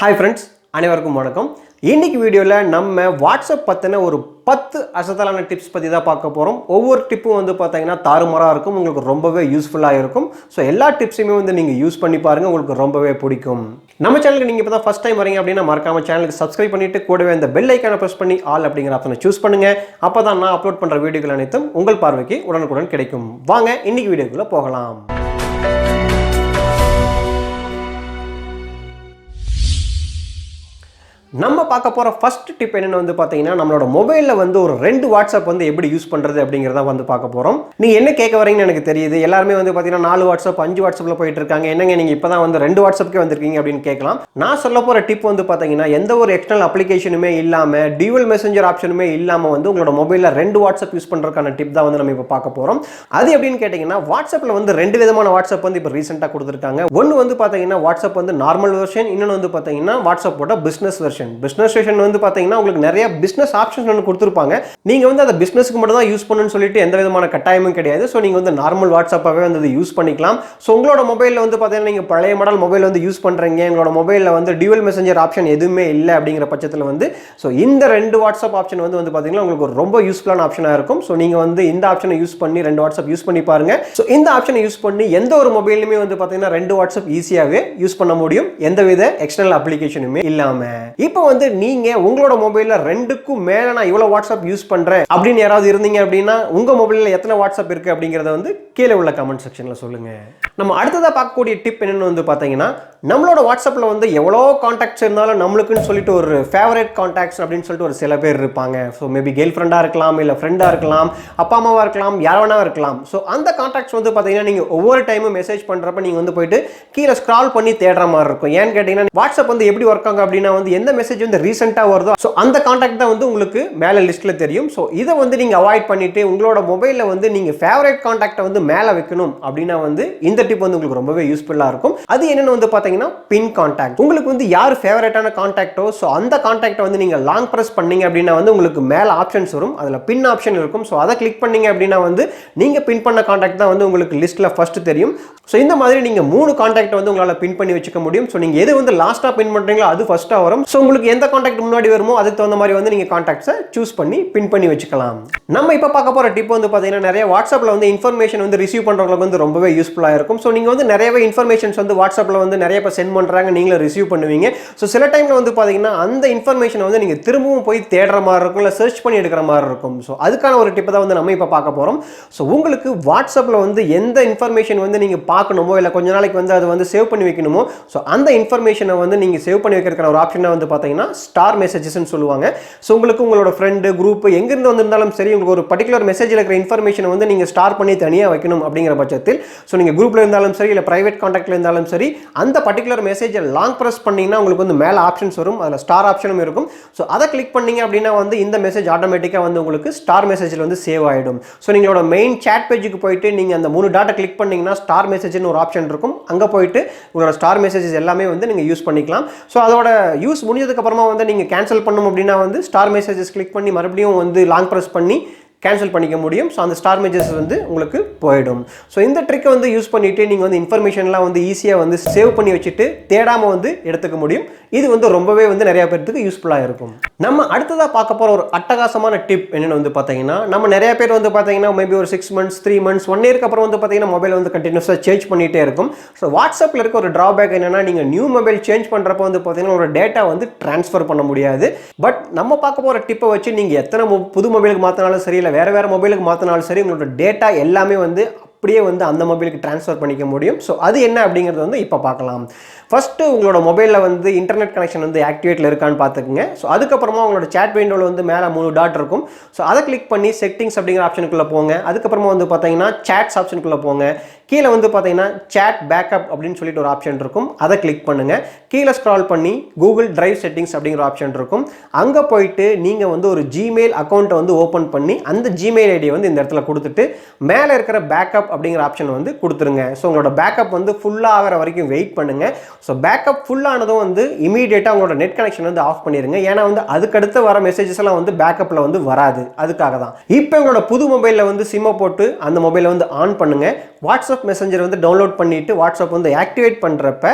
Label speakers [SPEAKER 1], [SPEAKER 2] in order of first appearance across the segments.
[SPEAKER 1] Hi friends, அனைவருக்கும் வணக்கம். இன்னைக்கு வீடியோல நம்ம வாட்ஸ்அப் பத்தின ஒரு 10 அசத்தலான டிப்ஸ் பத்தி தான் பார்க்க போறோம். ஒவ்வொரு டிப்பும் வந்து பாத்தீங்கன்னா தாறுமாறா இருக்கும். உங்களுக்கு ரொம்பவே யூஸ்ஃபுல்லா இருக்கும். சோ எல்லா டிப்ஸையுமே வந்து நீங்க யூஸ் பண்ணி பாருங்க. உங்களுக்கு ரொம்பவே பிடிக்கும். நம்ம சேனலுக்கு நீங்க இப்பதான் ஃபர்ஸ்ட் டைம் வரீங்க அப்படினா மறக்காம சேனலுக்கு சப்ஸ்கிரைப் பண்ணிட்டு கூடவே அந்த பெல் ஐகானை பிரஸ் பண்ணி ஆல் அப்படிங்கற ஆப்ஷனை சூஸ் பண்ணுங்க. அப்பதான் நான் அப்லோட் பண்ற வீடியோக்கள் அனைத்தும் உங்கள் பார்வைக்கு உடனுக்குடன் கிடைக்கும். வாங்க இன்னைக்கு வீடியோக்குள்ள போகலாம். நம்ம பார்க்க போற ஃபர்ஸ்ட் டிப் என்னன்னு வந்து பாத்தீங்கன்னா நம்மளோட மொபைல்ல வந்து ஒரு 2 வாட்ஸ்அப் வந்து எப்படி யூஸ் பண்றது அப்படிங்கறத வந்து பார்க்க போறோம். நீங்க என்ன கேட்க வரீங்கன்னு எனக்கு தெரியுது. எல்லாரும் வந்து பாத்தீங்கன்னா 4 வாட்ஸ்அப் 5 வாட்ஸ்அப்ல போயிட்டு இருக்காங்க. என்னங்க நீங்க இப்பதான் வந்து 2 வாட்ஸ்அப்க்கே வந்திருக்கீங்க அப்படின்னு கேட்கலாம். நான் சொல்ல போற டிப் வந்து பாத்தீங்கன்னா எந்த ஒரு எக்ஸ்டர்னல் அப்ளிகேஷனுமே இல்லாம டியூவல் மெசஞ்சர் ஆப்ஷனுமே இல்லாம வந்து உங்களோட மொபைல்ல 2 வாட்ஸ்அப் யூஸ் பண்றதுக்கான டிப் தான் வந்து நம்ம இப்ப பார்க்க போறோம். அது எப்படின்னு கேட்டீங்கன்னா வாட்ஸ்அப்ல வந்து 2 விதமான வாட்ஸ்அப் வந்து இப்ப ரீசெண்டா கொடுத்திருக்காங்க. ஒன்னு வந்து பாத்தீங்கன்னா வாட்ஸ்அப் வந்து நார்மல் வெர்ஷன், இன்னொன்னு வந்து பாத்தீங்கன்னா வாட்ஸ்அப்போட பிசினஸ் வெர்ஷன். பிசினஸ் வெர்ஷன் வந்து பாத்தீங்கன்னா உங்களுக்கு நிறைய பிசினஸ் ஆப்ஷன்ஸ் வந்து கொடுத்திருப்பாங்க. நீங்க வந்து அத பிசினஸ்க்கு மட்டும் தான் யூஸ் பண்ணனும்னு சொல்லிட்டு எந்த விதமான கட்டாயமும் கிடையாது. சோ நீங்க வந்து நார்மல் வாட்ஸ்அப்பாவே வந்து யூஸ் பண்ணிக்கலாம். சோ உங்களோட மொபைல்ல வந்து பாத்தீங்கன்னா நீங்க பழைய மாடல் மொபைல் வந்து யூஸ் பண்றீங்க. உங்களோட மொபைல்ல வந்து டியூவல் மெசஞ்சர் ஆப்ஷன் எதுவுமே இல்ல அப்படிங்கிற பட்சத்துல வந்து சோ இந்த 2 வாட்ஸ்அப் ஆப்ஷன் வந்து பாத்தீங்கன்னா உங்களுக்கு ஒரு ரொம்ப யூஸ்ஃபுல்லான ஆப்ஷனா இருக்கும். சோ நீங்க வந்து இந்த ஆப்ஷனை யூஸ் பண்ணி 2 வாட்ஸ்அப் யூஸ் பண்ணி பாருங்க. சோ இந்த ஆப்ஷனை யூஸ் பண்ணி எந்த ஒரு மொபைல்லுமே வந்து பாத்தீங்கன்னா 2 வாட்ஸ்அப் ஈஸியாவே யூஸ் பண்ண முடியும். எந்தவித எக்ஸ்டர்னல் அப்ளிகேஷனுமே இல்லாம. இப்போ வந்து நீங்க உங்களோட மொபைல்ல 2க்கும் மேல நான் இவ்வளவு வாட்ஸ்அப் யூஸ் பண்றேன் அப்படின்னு யாராவது இருந்தீங்க அப்படின்னா உங்க மொபைல்ல எத்தனை வாட்ஸ்அப் இருக்கு அப்படிங்கறத வந்து கீழே உள்ள கமெண்ட் செக்ஷன்ல சொல்லுங்க. நம்ம அடுத்ததா பார்க்கக்கூடிய டிப் என்னன்னு வந்து பாத்தீங்கன்னா நம்மளோட வாட்ஸ்அப்ல வந்து எவ்வளவு கான்டாக்ட்ஸ் இருந்தாலும் நம்மளுக்குன்னு சொல்லிட்டு ஒரு ஃபேவரட் கான்டாக்ட்ஸ் அப்படின்னு சொல்லிட்டு ஒரு சில பேர் இருப்பாங்க. ஸோ மேபி கேர்ள் ஃப்ரெண்டா இருக்கலாம், இல்ல ஃப்ரெண்டா இருக்கலாம், அப்பா அம்மாவா இருக்கலாம், யாரவனா இருக்கலாம். ஸோ அந்த கான்டாக்ட்ஸ் வந்து பாத்தீங்கன்னா நீங்க ஒவ்வொரு டைமும் மெசேஜ் பண்றப்ப நீங்க வந்து போயிட்டு கீழே ஸ்க்ரால் பண்ணி தேடுற மாதிரி இருக்கும். ஏன்னு கேட்டீங்கன்னா வாட்ஸ்அப் வந்து எப்படி ஒர்க் ஆகும் அப்படின்னா வந்து எந்த மெசேஜ் வந்து ரீசெண்டா வருதோ ஸோ அந்த கான்டாக்ட் தான் வந்து உங்களுக்கு மேல லிஸ்ட்ல தெரியும். ஸோ இதை வந்து நீங்க அவாய்ட் பண்ணிட்டு உங்களோட மொபைல்ல வந்து நீங்க ஃபேவரட் கான்டாக்டை வந்து மேல வைக்கணும் அப்படின்னா வந்து இந்த டிப் வந்து உங்களுக்கு ரொம்பவே யூஸ்ஃபுல்லா இருக்கும். அது என்னன்னு வந்து பாத்தீங்கன்னா பின் கான்டாக்ட். உங்களுக்கு வந்து யார் ஃபேவரட்டான கான்டாக்டோ ஸோ அந்த கான்டாக்டை வந்து நீங்க லாங் பிரஸ் பண்ணீங்க அப்படின்னா வந்து உங்களுக்கு மேல ஆப்ஷன்ஸ் வரும். அதுல பின் ஆப்ஷன் இருக்கும். ஸோ அதை கிளிக் பண்ணீங்க அப்படின்னா வந்து நீங்க பின் பண்ண கான்டாக்ட் தான் வந்து உங்களுக்கு லிஸ்ட்ல ஃபர்ஸ்ட் தெரியும். ஸோ இந்த மாதிரி நீங்க 3 கான்டாக்ட் வந்து உங்களால பின் பண்ணி வச்சுக்க முடியும். ஸோ நீங்க எது வந்து லாஸ்டா பின் பண்றீங்களோ அது ஃபர்ஸ்டா வரும். ஸோ உங்களுக்கு எந்த கான்டாக்ட் முன்னாடி வருமோ அதுக்கு தகுந்த மாதிரி வந்து நீங்க கான்டாக்ட்ஸை சூஸ் பண்ணி பின் பண்ணி வச்சுக்கலாம். நம்ம இப்ப பார்க்க போற டிப் வந்து பாத்தீங்கன்னா நிறைய வாட்ஸ்அப்ல வந்து இன்ஃபர்மேஷன் வந்து ரிசீவ் பண்றவங்களுக்கு வந்து ரொம்பவே யூஸ்ஃபுல்லா இருக்கும். ஸோ நீங்க வந்து நிறையவே இன்ஃபர்மேஷன்ஸ் வந்து வாட்ஸ்அப்ல வந்து நிறைய பேர் சென்ட் பண்றாங்க, நீங்களும் ரிசீவ் பண்ணுவீங்க. ஸோ சில டைம்ல வந்து பாத்தீங்கன்னா அந்த இன்ஃபர்மேஷனை வந்து நீங்க திரும்பவும் போய் தேடுற மாதிரி இருக்கும், இல்ல சர்ச் பண்ணி எடுக்கிற மாதிரி இருக்கும். ஸோ அதுக்கான ஒரு டிப் தான் வந்து நம்ம இப்ப பார்க்க போறோம். ஸோ உங்களுக்கு வாட்ஸ்அப்ல வந்து எந்த இன்ஃபர்மேஷன் வந்து நீங்க பார்க்கணுமோ இல்ல கொஞ்ச நாளைக்கு வந்து அதை வந்து சேவ் பண்ணி வைக்கணுமோ ஸோ அந்த இன்ஃபர்மேஷனை வந்து நீங்க சேவ் பண்ணி வைக்கிறதுக்கான ஒரு ஆப்ஷனை வந்து பாத்தீங்கன்னா ஸ்டார் மெசேஜஸ்ன்னு சொல்லுவாங்க. ஸோ உங்களுக்கு உங்களோட ஃப்ரெண்டு குரூப் எங்கிருந்து வந்திருந்தாலும் சரி உங்களுக்கு ஒரு பர்டிகுலர் மெசேஜில் இருக்கிற இன்ஃபர்மேஷனை வந்து நீங்கள் ஸ்டார் பண்ணி தனியாக வைக்கணும் அப்படிங்கிற பட்சத்தில் ஸோ நீங்கள் குரூப்பில் இருந்தாலும் சரி இல்லை ப்ரைவேட் கான்டாக்டில் இருந்தாலும் சரி அந்த பர்டிகுலர் மெசேஜை லாங் ப்ரெஸ் பண்ணிங்கன்னா உங்களுக்கு வந்து மேலே ஆப்ஷன்ஸ் வரும். அதில் ஸ்டார் ஆப்ஷனும் இருக்கும். ஸோ அதை கிளிக் பண்ணீங்க அப்படின்னா வந்து இந்த மெசேஜ் ஆட்டோமேட்டிக்காக வந்து உங்களுக்கு ஸ்டார் மெசேஜில் வந்து சேவ் ஆகிடும். ஸோ நீங்களோட மெயின் சேட் பேஜுக்கு போயிட்டு நீங்கள் அந்த 3 டாட்டை கிளிக் பண்ணீங்கன்னா ஸ்டார் மெசேஜ்னு ஒரு ஆப்ஷன் இருக்கும். அங்கே போயிட்டு உங்களோட ஸ்டார் மெசேஜஸ் எல்லாமே வந்து நீங்கள் யூஸ் பண்ணிக்கலாம். ஸோ அதோட யூஸ் முடிஞ்சதுக்கு அப்புறமா வந்து நீங்கள் கேன்சல் பண்ணணும் அப்படின்னா வந்து ஸ்டார் மெசேஜஸ் கிளிக் பண்ணி மறுபடியும் வந்து லாங் பிரஸ் பண்ணி கேன்சல் பண்ணிக்க முடியும். ஸோ அந்த ஸ்டார் மெசேஜஸ் வந்து உங்களுக்கு போயிடும். ஸோ இந்த ட்ரிக்கை வந்து யூஸ் பண்ணிட்டு நீங்கள் வந்து இன்ஃபர்மேஷன்லாம் வந்து ஈஸியாக வந்து சேவ் பண்ணி வச்சுட்டு தேடாமல் வந்து எடுத்துக்க முடியும். இது வந்து ரொம்பவே வந்து நிறைய பேருக்கு யூஸ்ஃபுல்லாக இருக்கும். நம்ம அடுத்ததாக பார்க்க போகிற ஒரு அட்டகாசமான டிப் என்னென்னு வந்து பார்த்தீங்கன்னா நம்ம நிறைய பேர் வந்து பார்த்தீங்கன்னா மேபி ஒரு 6 months 3 months 1 yearக்கு அப்புறம் வந்து பார்த்தீங்கன்னா மொபைல் வந்து கண்டினியூஸாக சேஞ்ச் பண்ணிகிட்டே இருக்கும். ஸோ வாட்ஸ்அப்பில் இருக்க ஒரு ட்ராபேக் என்னென்னா நீங்கள் நியூ மொபைல் சேஞ்ச் பண்ணுறப்ப வந்து பார்த்தீங்கன்னா ஒரு டேட்டா வந்து ட்ரான்ஸ்ஃபர் பண்ண முடியாது. பட் நம்ம பார்க்க போகிற டிப்பை வச்சு நீங்கள் எத்தனை புது மொபைலுக்கு மாற்றினாலும் சரி இல்லை வேறு மொபைலுக்கு மாற்றினாலும் சரி உங்களோட டேட்டா எல்லாமே வந்து அப்படியே வந்து அந்த மொபைலுக்கு ட்ரான்ஸ்ஃபர் பண்ணிக்க முடியும். ஸோ அது என்ன அப்படிங்கிறது வந்து இப்போ பார்க்கலாம். ஃபர்ஸ்ட் உங்களோட மொபைலில் வந்து இன்டர்நெட் கனெக்ஷன் வந்து ஆக்டிவேட்டில் இருக்கான்னு பார்த்துக்குங்க. ஸோ அதுக்கப்புறமா உங்களோட சேட் விண்டோவில் வந்து மேலே 3 டாட் இருக்கும். ஸோ அதை கிளிக் பண்ணி செட்டிங்ஸ் அப்படிங்கிற ஆப்ஷனுக்குள்ளே போங்க. அதுக்கப்புறமா வந்து பார்த்தீங்கன்னா சேட்ஸ் ஆப்ஷனுக்குள்ளே போங்க. கீழே வந்து பார்த்தீங்கன்னா சேட் பேக்கப் அப்படின்னு சொல்லிட்டு ஒரு ஆப்ஷன் இருக்கும். அதை கிளிக் பண்ணுங்க. கீழே ஸ்க்ரால் பண்ணி கூகுள் டிரைவ் செட்டிங்ஸ் அப்படிங்கிற ஆப்ஷன் இருக்கும். அங்கே போயிட்டு நீங்கள் வந்து ஒரு ஜிமெயில் அக்கௌண்ட்டை வந்து ஓப்பன் பண்ணி அந்த ஜிமெயில் ஐடியை வந்து இந்த இடத்துல கொடுத்துட்டு மேலே இருக்கிற பேக்கப் அப்படிங்கிற ஆப்ஷன் வந்து கொடுத்துருங்க. ஸோ உங்களோட பேக்கப் வந்து ஃபுல்லாக ஆகிற வரைக்கும் வெயிட் பண்ணுங்க. ஸோ பேக்கப் ஃபுல்லானதும் வந்து இமீடியட்டாக உங்களோட நெட் கனெக்ஷன் வந்து ஆஃப் பண்ணிடுங்க. ஏன்னா வந்து அதுக்கடுத்து வர மெசேஜஸ் எல்லாம் வந்து பேக்கப்பில் வந்து வராது. அதுக்காக தான் இப்போ உங்களோட புது மொபைலில் வந்து சிம்மை போட்டு அந்த மொபைலை வந்து ஆன் பண்ணுங்க. வாட்ஸ்அப் மெசஞ்சர் வந்து டவுன்லோட் பண்ணிவிட்டு வாட்ஸ்அப் வந்து ஆக்டிவேட் பண்ணுறப்ப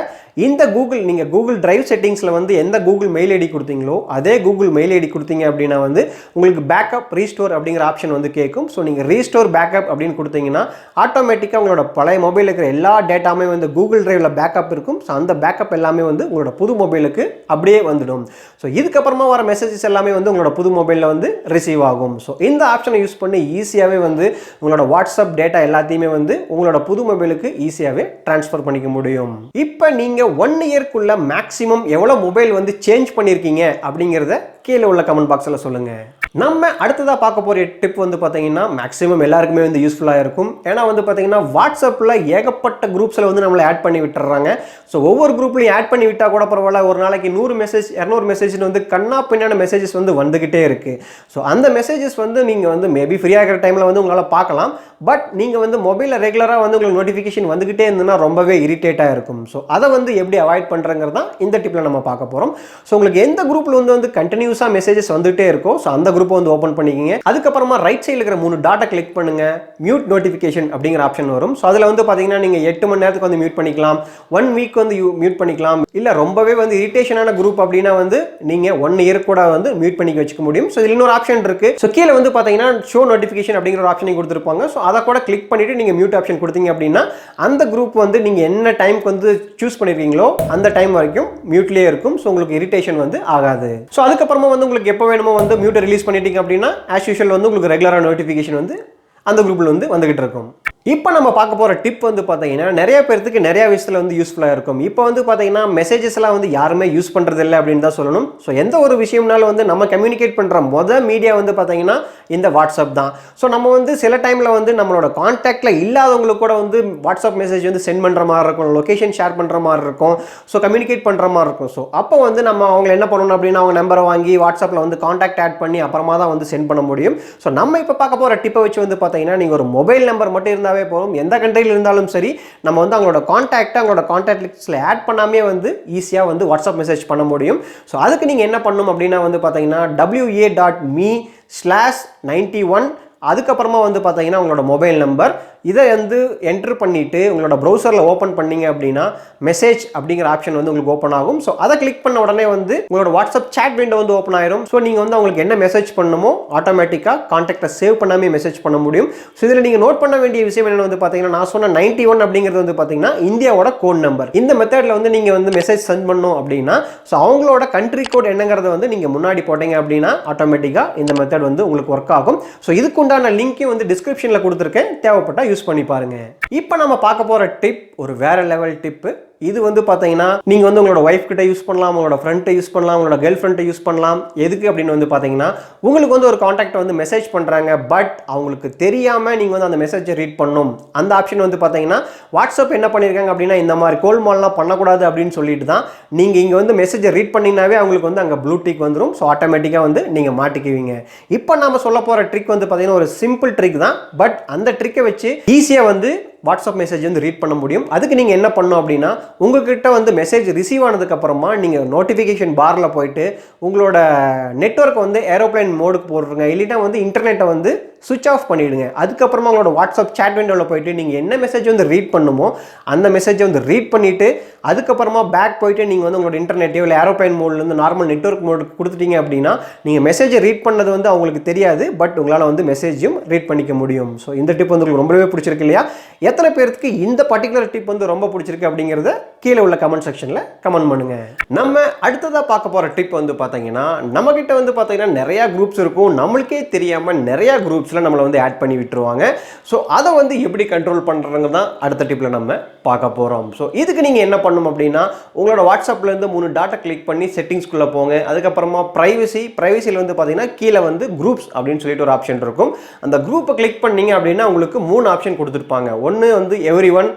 [SPEAKER 1] இந்த நீங்கள் கூகுள் டிரைவ் செட்டிங்ஸில் வந்து எந்த கூகுள் மெயில் ஐடி கொடுத்தீங்களோ அதே கூகுள் மெயில் ஐடி கொடுத்தீங்க அப்படின்னா வந்து உங்களுக்கு பேக்கப் ரீஸ்டோர் அப்படிங்கிற ஆப்ஷன் வந்து கேட்கும். ஸோ நீங்கள் ரீஸ்டோர் பேக்கப் அப்படின்னு கொடுத்தீங்கன்னா ஆட்டோமேட்டிக்காக உங்களோட பழைய மொபைலில் இருக்கிற எல்லா டேட்டாமே வந்து கூகுள் டிரைவில் பேக்கப் இருக்கும். ஸோ அந்த பேக்கப் எல்லாமே வந்து உங்களோட புது மொபைலுக்கு அப்படியே வந்துடும். ஸோ இதுக்கப்புறமா வர மெசேஜஸ் எல்லாமே வந்து உங்களோட புது மொபைலில் வந்து ரிசீவ் ஆகும். ஸோ இந்த ஆப்ஷனை யூஸ் பண்ணி ஈஸியாகவே வந்து உங்களோட வாட்ஸ்அப் டேட்டா எல்லாத்தையுமே வந்து உங்களோட புது மொபைலுக்கு ஈஸியாகவே ட்ரான்ஸ்ஃபர் பண்ணிக்க முடியும். இப்போ நீங்கள் 1 இயர்க்குள்ள மேக்ஸிமம் எவ்வளோ மொபைல் வந்து சேஞ்ச் பண்ணியிருக்கீங்க அப்படிங்கிறத கீழே உள்ள கமெண்ட் பாக்ஸில் சொல்லுங்கள். நம்ம அடுத்ததாக பார்க்க போகிற டிப் வந்து பார்த்தீங்கன்னா மேக்ஸிமம் எல்லாருக்குமே வந்து யூஸ்ஃபுல்லாக இருக்கும். ஏன்னா வந்து பார்த்தீங்கன்னா வாட்ஸ்அப்பில் ஏகப்பட்ட குரூப்ஸில் வந்து நம்மளை ஆட் பண்ணி விட்டுறாங்க. ஸோ ஒவ்வொரு குரூப்லையும் ஆட் பண்ணி விட்டால் கூட பரவாயில்ல, ஒரு நாளைக்கு 100 மெசேஜ் 200 மெசேஜ்னு வந்து கண்ணா பின்னான மெசேஜஸ் வந்து வந்துக்கிட்டே இருக்குது. ஸோ அந்த மெசேஜஸ் வந்து நீங்கள் வந்து மேபி ஃப்ரீயாக இருக்கிற டைமில் வந்து உங்களால் பார்க்கலாம். பட் நீங்கள் வந்து மொபைலில் ரெகுலராக வந்து உங்களுக்கு நோட்டிஃபிகேஷன் வந்துக்கிட்டே இருந்ததுன்னா ரொம்பவே இரிட்டேட்டாக இருக்கும். ஸோ அதை வந்து எப்படி அவாய்ட் பண்ணுறங்கிறது தான் இந்த டிப்பில் நம்ம பார்க்க போகிறோம். ஸோ உங்களுக்கு எந்த குரூப்பில் வந்து கண்டினியூஸாக மெசேஜஸ் வந்துகிட்டே இருக்கோ ஸோ அந்த குரூப்பை வந்து ஓப்பன் பண்ணிக்கிங்க. அதுக்கப்புறமா ரைட் சைடில் இருக்கிற 3 டாட்டை கிளிக் பண்ணுங்க. மியூட் நோட்டிஃபிகேஷன் அப்படிங்கிற ஆப்ஷன் வரும். ஸோ அதில் வந்து பார்த்தீங்கன்னா நீங்கள் 8 மணி நேரத்துக்கு வந்து மியூட் பண்ணிக்கலாம், 1 வீக் வந்து மியூட் பண்ணிக்கலாம். இல்லை ரொம்பவே வந்து இரிட்டேஷனான குரூப் அப்படின்னா வந்து நீங்கள் 1 இயர் கூட வந்து மியூட் பண்ணி வச்சுக்க முடியும். ஸோ இதில் இன்னொரு ஆப்ஷன் இருக்கு. ஸோ கீழே வந்து பார்த்தீங்கன்னா ஷோ நோட்டிஃபிகேஷன் அப்படிங்கிற ஒரு ஆப்ஷனை கொடுத்துருப்பாங்க. ஸோ அதை கூட கிளிக் பண்ணிட்டு நீங்கள் மியூட் ஆப்ஷன் கொடுத்தீங்க அப்படின்னா அந்த குரூப் வந்து நீங்கள் என்ன டைம்க்கு வந்து சூஸ் பண்ணிருக்கீங்களோ அந்த டைம் வரைக்கும் மியூட்லேயே இருக்கும். ஸோ உங்களுக்கு இரிட்டேஷன் வந்து ஆகாது. ஸோ அதுக்கப்புறமா வந்து உங்களுக்கு எப்போ வேணுமோ வந்து மியூட்டை ரிலீஸ் பண்ணிட்டீங்க அப்படின்னா ஆஸ் யூஷுவல் வந்து உங்களுக்கு ரெகுலராக நோட்டிஃபிகேஷன் வந்து அந்த குரூப்பில் வந்து வந்துகிட்டு இருக்கும். இப்போ நம்ம பார்க்க போகிற டிப் வந்து பார்த்தீங்கன்னா நிறைய பேருக்கு நிறைய விஷயத்தில் வந்து யூஸ்ஃபுல்லாக இருக்கும். இப்போ வந்து பார்த்தீங்கன்னா மெசேஜஸ் எல்லாம் வந்து யாருமே யூஸ் பண்ணுறது இல்லை அப்படின்னு தான் சொல்லணும். ஸோ எந்த ஒரு விஷயம்னாலும் வந்து நம்ம கம்யூனிகேட் பண்ணுற மீடியா வந்து பார்த்தீங்கன்னா இந்த வாட்ஸ்அப் தான். ஸோ நம்ம வந்து சில டைமில் வந்து நம்மளோட கான்டாக்டில் இல்லாதவங்களுக்கு கூட வந்து வாட்ஸ்அப் மெசேஜ் வந்து சென்ட் பண்ணுற மாதிரி இருக்கும், லொக்கேஷன் ஷேர் பண்ணுற மாதிரி இருக்கும், ஸோ கம்யூனிகேட் பண்ணுற மாதிரி இருக்கும். ஸோ அப்போ வந்து நம்ம அவங்க என்ன பண்ணணும் அப்படின்னா அவங்க நம்பரை வாங்கி வாட்ஸ்அப்பில் வந்து கான்டாக்ட் ஆட் பண்ணி அப்புறமா தான் வந்து சென்ட் பண்ண முடியும். ஸோ நம்ம இப்போ பார்க்க போகிற டிப்பை வச்சு வந்து பார்த்தீங்கன்னா நீங்கள் ஒரு மொபைல் நம்பர் மட்டும் இருந்தால் போதும், எந்த கண்ட்ரியில் இருந்தாலும் சரி நம்ம வந்து அவங்களோட கான்டாக்ட் லிஸ்ட்ல ஆட் பண்ணாமே வந்து ஈஸியாக வந்து வாட்ஸ்அப் மெசேஜ் பண்ண முடியும். ஸோ அதுக்கு நீங்கள் என்ன பண்ணணும் அப்படின்னா வந்து பார்த்தீங்கன்னா wa.me/91 அதுக்கப்புறமா வந்து பார்த்தீங்கன்னா உங்களோட மொபைல் நம்பர் இதை வந்து என்ட்ரு பண்ணிவிட்டு உங்களோட ப்ரௌசரில் ஓப்பன் பண்ணிங்க அப்படின்னா மெசேஜ் அப்படிங்கிற ஆப்ஷன் வந்து உங்களுக்கு ஓப்பன் ஆகும். ஸோ அதை கிளிக் பண்ண உடனே வந்து உங்களோட வாட்ஸ்அப் சேட் விண்டோ வந்து ஓப்பன் ஆயிரும். ஸோ நீங்கள் வந்து அவங்களுக்கு என்ன மெசேஜ் பண்ணணுமோ ஆட்டோமேட்டிக்காக கான்டாக்டை சேவ் பண்ணாமே மெசேஜ் பண்ண முடியும். ஸோ இதில் நீங்கள் நோட் பண்ண வேண்டிய விஷயம் என்ன வந்து பார்த்தீங்கன்னா நான் சொன்ன 91 அப்படிங்கிறது வந்து பார்த்தீங்கன்னா இந்தியாவோட கோட் நம்பர். இந்த மெத்தடில் வந்து நீங்கள் வந்து மெசேஜ் சென்ட் பண்ணணும் அப்படின்னா ஸோ அவங்களோட கண்ட்ரி கோட் என்னங்கிறத வந்து நீங்கள் முன்னாடி போட்டீங்க அப்படின்னா ஆட்டோமேட்டிக்காக இந்த மெத்தட் வந்து உங்களுக்கு ஒர்க் ஆகும். ஸோ இதுக்குண்டான லிங்க்கையும் வந்து டிஸ்கிரிப்ஷனில் கொடுத்துருக்கேன், தேவைப்பட்டால் யூஸ் பண்ணி பாருங்க. இப்போ நம்ம பார்க்க போற டிப் ஒரு வேற லெவல் டிப். இது வந்து பார்த்தீங்கன்னா நீங்கள் வந்து உங்களோட ஒய்ஃப் கிட்ட யூஸ் பண்ணலாம், உங்களோட ஃப்ரெண்ட்டை யூஸ் பண்ணலாம், உங்களோட கேர்ள் ஃப்ரெண்ட்டை யூஸ் பண்ணலாம். எதுக்கு அப்படின்னு வந்து பார்த்தீங்கன்னா உங்களுக்கு வந்து ஒரு கான்டாக்ட் வந்து மெசேஜ் பண்ணுறாங்க, பட் அவங்களுக்கு தெரியாமல் நீங்கள் வந்து அந்த மெசேஜை ரீட் பண்ணணும். அந்த ஆப்ஷன் வந்து பார்த்தீங்கன்னா வாட்ஸ்அப் என்ன பண்ணியிருக்காங்க அப்படின்னா இந்த மாதிரி கோல்மால்லாம் பண்ணக்கூடாது அப்படின்னு சொல்லிட்டு தான் நீங்கள் இங்கே வந்து மெசேஜை ரீட் பண்ணிங்கனாவே அவங்களுக்கு வந்து அங்கே ப்ளூ டிக் வந்துடும். ஸோ ஆட்டோமேட்டிக்காக வந்து நீங்கள் மாட்டிக்குவீங்க. இப்போ நம்ம சொல்ல போகிற ட்ரிக் வந்து பார்த்தீங்கன்னா ஒரு சிம்பிள் ட்ரிக் தான், பட் அந்த ட்ரிக்கை வச்சு ஈஸியாக வந்து வாட்ஸ்அப் மெசேஜ் வந்து ரீட் பண்ண முடியும். அதுக்கு நீங்கள் என்ன பண்ணணும் அப்படின்னா உங்ககிட்ட வந்து மெசேஜ் ரிசீவ் ஆனதுக்கப்புறமா நீங்கள் நோட்டிஃபிகேஷன் பாரில் போயிட்டு உங்களோட நெட்வொர்க்கை வந்து ஏரோப்ளைன் மோடுக்கு போடுறீங்க, இல்லைன்னா வந்து இன்டர்நெட்டை வந்து சுவிட்ச் ஆஃப் பண்ணிவிடுங்க. அதுக்கப்புறமா உங்களோட வாட்ஸ்அப் சேட் விண்டோவில் போயிட்டு நீங்கள் என்ன மெசேஜ் வந்து ரீட் பண்ணுமோ அந்த மெசேஜை வந்து ரீட் பண்ணிவிட்டு அதுக்கப்புறமா பேக் போயிட்டு நீங்கள் வந்து உங்களோட இன்டர்நெட்டையோ இல்லை ஏரோப்ளைன் மோட்லேருந்து நார்மல் நெட்வொர்க் மோடுக்கு கொடுத்துட்டீங்க அப்படின்னா நீங்கள் மெசேஜை ரீட் பண்ணது வந்து அவங்களுக்கு தெரியாது, பட் உங்களால் வந்து மெசேஜும் ரீட் பண்ணிக்க முடியும். ஸோ இந்த டிப் வந்து உங்களுக்கு ரொம்பவே பிடிச்சிருக்கு இல்லையா? எத்தனை பேருக்கு இந்த பர்டிகுலர் டிப் வந்து ரொம்ப பிடிச்சிருக்கு அப்படிங்கிறத கீழே உள்ள கமெண்ட் செக்ஷனில் கமெண்ட் பண்ணுங்க. நம்ம அடுத்ததாக பார்க்க போகிற டிப் வந்து பார்த்தீங்கன்னா நம்மகிட்ட வந்து பார்த்தீங்கன்னா நிறையா குரூப்ஸ் இருக்கும், நம்மளுக்கே தெரியாமல் நிறையா குரூப்ஸில் நம்மளை வந்து ஆட் பண்ணி விட்டுருவாங்க. ஸோ அதை வந்து எப்படி கண்ட்ரோல் பண்ணுறாங்க தான் அடுத்த டிப்பில் நம்ம பார்க்க போகிறோம். ஸோ இதுக்கு நீங்கள் என்ன பண்ணணும் அப்படின்னா உங்களோட வாட்ஸ்அப்லேருந்து 3 டாட்டை கிளிக் பண்ணி செட்டிங்ஸ்குள்ளே போங்க. அதுக்கப்புறமா ப்ரைவசியில் வந்து பார்த்தீங்கன்னா கீழே வந்து குரூப்ஸ் அப்படின்னு சொல்லிட்டு ஒரு ஆப்ஷன் இருக்கும். அந்த குரூப்பை கிளிக் பண்ணீங்க அப்படின்னா உங்களுக்கு 3 ஆப்ஷன் கொடுத்துருப்பாங்க. ஒன்று வந்து எவ்ரிஒன்,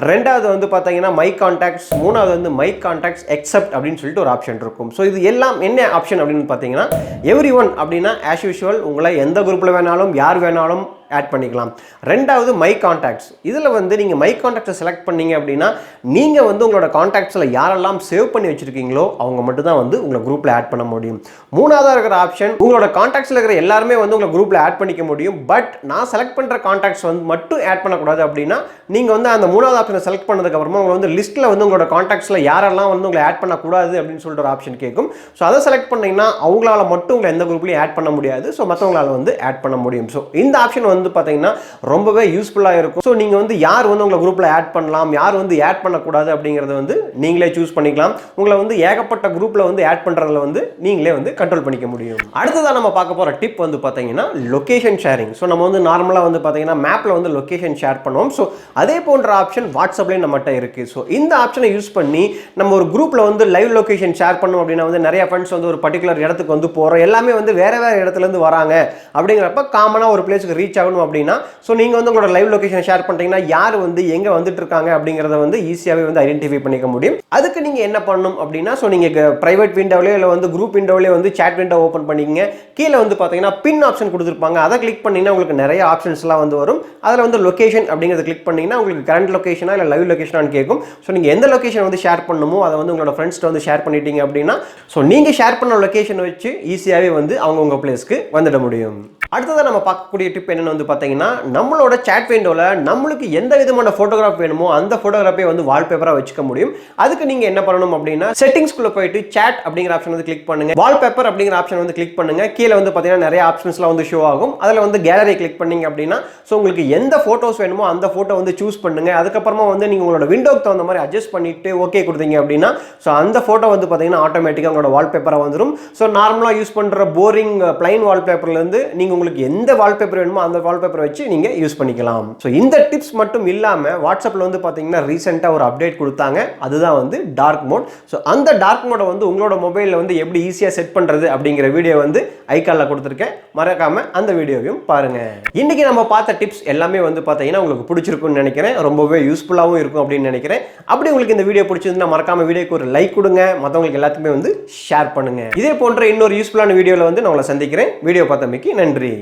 [SPEAKER 1] ரெண்டாவது வந்து பார்த்தீங்கன்னா மை கான்டாக்ட்ஸ், மூணாவது வந்து மை கான்டாக்ட்ஸ் எக்ஸப்ட் அப்படின்னு சொல்லிட்டு ஒரு ஆப்ஷன் இருக்கும். ஸோ இது எல்லாம் என்ன ஆப்ஷன் அப்படின்னு பார்த்தீங்கன்னா எவ்ரிஒன் அப்படின்னா ஆஸ் யூஷுவல் உங்களை எந்த குரூப்பில் வேணாலும் யார் வேணாலும் ஆட் பண்ணிக்கலாம். ரெண்டாவது மை கான்டாக்ட்ஸ். இதில் வந்து நீங்கள் மை கான்டாக்ட்ஸை செலக்ட் பண்ணீங்க அப்படின்னா நீங்கள் வந்து உங்களோட கான்டாக்ட்ஸில் யாரெல்லாம் சேவ் பண்ணி வச்சுருக்கீங்களோ அவங்க மட்டும் தான் வந்து உங்களை குரூப்பில் ஆட் பண்ண முடியும். மூணாவதாக இருக்கிற ஆப்ஷன், உங்களோட கான்டாக்ட்ஸில் இருக்கிற எல்லாருமே வந்து உங்களை குரூப்பில் ஆட் பண்ணிக்க முடியும். பட் நான் செலக்ட் பண்ணுற கான்டாக்ட்ஸ் வந்து மட்டும் ஆட் பண்ணக்கூடாது அப்படின்னா நீங்கள் வந்து அந்த மூணாவது ஆப்ஷனை செலக்ட் பண்ணதுக்கப்புறமா உங்களை வந்து லிஸ்ட்டில் வந்து உங்களோட கான்டாக்ட்ஸில் யாரெல்லாம் வந்து உங்களை ஆட் பண்ணக்கூடாது அப்படின்னு சொல்லிட்டு ஒரு ஆப்ஷன் கேட்கும். ஸோ அதை செலக்ட் பண்ணிங்கன்னா அவங்களால மட்டும் உங்களை எந்த குரூப்லையும் ஆட் பண்ண முடியாது. ஸோ மற்றவங்களால வந்து ஆட் பண்ண முடியும். ஸோ இந்த ஆப்ஷன் வந்து பார்த்தீங்கன்னா ரொம்பவே யூஸ்ஃபுல்லாக இருக்கும். ஸோ நீங்கள் வந்து யார் வந்து உங்களை குரூப்பில் ஆட் பண்ணலாம், யார் வந்து ஆட் பண்ணக்கூடாது அப்படிங்கிறத வந்து நீங்களே சூஸ் பண்ணிக்கலாம். உங்களை வந்து ஏகப்பட்ட குரூப்பில் வந்து ஆட் பண்ணுறதுல வந்து நீங்களே வந்து கண்ட்ரோல் பண்ணிக்க முடியும். அடுத்ததாக நம்ம பார்க்க போகிற டிப் வந்து பார்த்தீங்கன்னா லொகேஷன் ஷேரிங். ஸோ நம்ம வந்து நார்மலாக வந்து பார்த்தீங்கன்னா மேப்பில் வந்து லொகேஷன் ஷேர் பண்ணுவோம். ஸோ அதே போன்ற ஆப்ஷன் வாட்ஸ்அப்லேயும் நம்மகிட்ட இருக்குது. ஸோ இந்த ஆப்ஷனை யூஸ் பண்ணி நம்ம ஒரு குரூப்பில் வந்து லைவ் லொகேஷன் ஷேர் பண்ணோம் அப்படின்னா வந்து நிறைய ஃப்ரெண்ட்ஸ் வந்து ஒரு பர்டிகுலர் இடத்துக்கு வந்து போகிறோம், எல்லாமே வந்து வேறு வேறு இடத்துலேருந்து வராங்க அப்படிங்கிறப்ப காமனாக ஒரு பிளேஸுக்கு ரீச் ஆகணும் அப்படின்னா ஸோ நீங்கள் வந்து உங்களோட லைவ் லொகேஷன் ஷேர் பண்ணிட்டீங்கன்னா யார் வந்து எங்கே வந்துட்டு இருக்காங்க அப்படிங்கிறத வந்து ஈஸியாகவே வந்து ஐடென்டிஃபை பண்ணிக்க முடியும். அதுக்கு நீங்கள் என்ன பண்ணணும் அப்படின்னா ஸோ நீங்கள் ப்ரைவேட் விண்டோவிலே இல்லை வந்து குரூப் விண்டோவிலே வந்து சேட் விண்டோ ஓப்பன் பண்ணிங்க. கீழே வந்து பார்த்தீங்கன்னா பின் ஆப்ஷன் கொடுத்துருப்பாங்க. அதை கிளிக் பண்ணிங்கன்னா உங்களுக்கு நிறைய ஆப்ஷன்ஸ்லாம் வந்து வரும். அதில் வந்து லொகேஷன் அப்படிங்கிறத கிளிக் பண்ணிங்கன்னா உங்களுக்கு கரண்ட் லொகேஷனா இல்லை லைவ் லொகேஷனான்னு கேட்கும். ஸோ நீங்கள் எந்த லொகேஷன் வந்து ஷேர் பண்ணணுமோ அதை வந்து உங்களோட ஃப்ரெண்ட்ஸ்ட்டு வந்து ஷேர் பண்ணிட்டீங்க அப்படின்னா ஸோ நீங்கள் ஷேர் பண்ண லொகேஷன் வச்சு ஈஸியாகவே வந்து அவங்க உங்கள் பிளேஸ்க்கு வந்துட முடியும். அடுத்ததாக நம்ம பார்க்கக்கூடிய டிப் என்னென்னு வந்து பார்த்தீங்கன்னா நம்மளோட சேட் விண்டோவில் நம்மளுக்கு எந்த விதமான ஃபோட்டோகிராஃப் வேணுமோ அந்த ஃபோட்டோகிராஃபை வந்து வால்பேப்பராக வச்சுக்க முடியும். அதுக்கு நீங்கள் என்ன பண்ணணும் அப்படின்னா செட்டிங்ஸ்குள்ளே போயிட்டு சேட் அப்படிங்கிற ஆப்ஷன் வந்து கிளிக் பண்ணுங்க. வால்பேப்பர் அப்படிங்கிற ஆப்ஷன் வந்து கிளிக் பண்ணுங்க. கீழே வந்து பார்த்தீங்கன்னா நிறைய ஆப்ஷன்ஸ்லாம் வந்து ஷோ ஆகும். அதில் வந்து கேலரி கிளிக் பண்ணீங்க அப்படின்னா ஸோ உங்களுக்கு எந்த ஃபோட்டோஸ் வேணுமோ அந்த ஃபோட்டோ வந்து சூஸ் பண்ணுங்க. அதுக்கப்புறமா வந்து நீங்கள் உங்களோட விண்டோக்கு தகுந்த மாதிரி அட்ஜஸ்ட் பண்ணிட்டு ஓகே கொடுத்தீங்க அப்படின்னா ஸோ அந்த ஃபோட்டோ வந்து பார்த்தீங்கன்னா ஆட்டோமேட்டிக்காக உங்களோட வால்பேப்பராக வந்துடும். ஸோ நார்மலாக யூஸ் பண்ணுற போரிங் பிளைன் வால்பேப்பர்லேருந்து நீங்கள் உங்களுக்கு எந்த வால்பேப்பர் வேணுமோ அந்த வால்பேப்பரை வச்சு நீங்கள் யூஸ் பண்ணிக்கலாம். ஸோ இந்த டிப்ஸ் மட்டும் இல்லாமல் வாட்ஸ்அப்பில் வந்து பார்த்தீங்கன்னா ரீசெண்டாக ஒரு அப்டேட் கொடுத்தாங்க. அதுதான் வந்து டார்க் மோட். ஸோ அந்த டார்க் மோடை வந்து உங்களோட மொபைலில் வந்து எப்படி ஈஸியாக செட் பண்ணுறது அப்படிங்கிற வீடியோ வந்து ஐகானில் கொடுத்துருக்கேன். மறக்காமல் அந்த வீடியோவையும் பாருங்கள். இன்றைக்கி நம்ம பார்த்த டிப்ஸ் எல்லாமே வந்து பார்த்தீங்கன்னா உங்களுக்கு பிடிச்சிருக்குன்னு நினைக்கிறேன். ரொம்பவே யூஸ்ஃபுல்லாகவும் இருக்கும் அப்படின்னு நினைக்கிறேன். அப்படி உங்களுக்கு இந்த வீடியோ பிடிச்சிருந்தா மறக்காம வீடியோக்கு ஒரு லைக் கொடுங்க. மற்றவங்களுக்கு எல்லாத்துக்குமே வந்து ஷேர் பண்ணுங்க. இதே போன்ற இன்னொரு யூஸ்ஃபுல்லான வீடியோவில் வந்து நான் உங்களை சந்திக்கிறேன். வீடியோ பார்த்தமைக்கு நன்றி.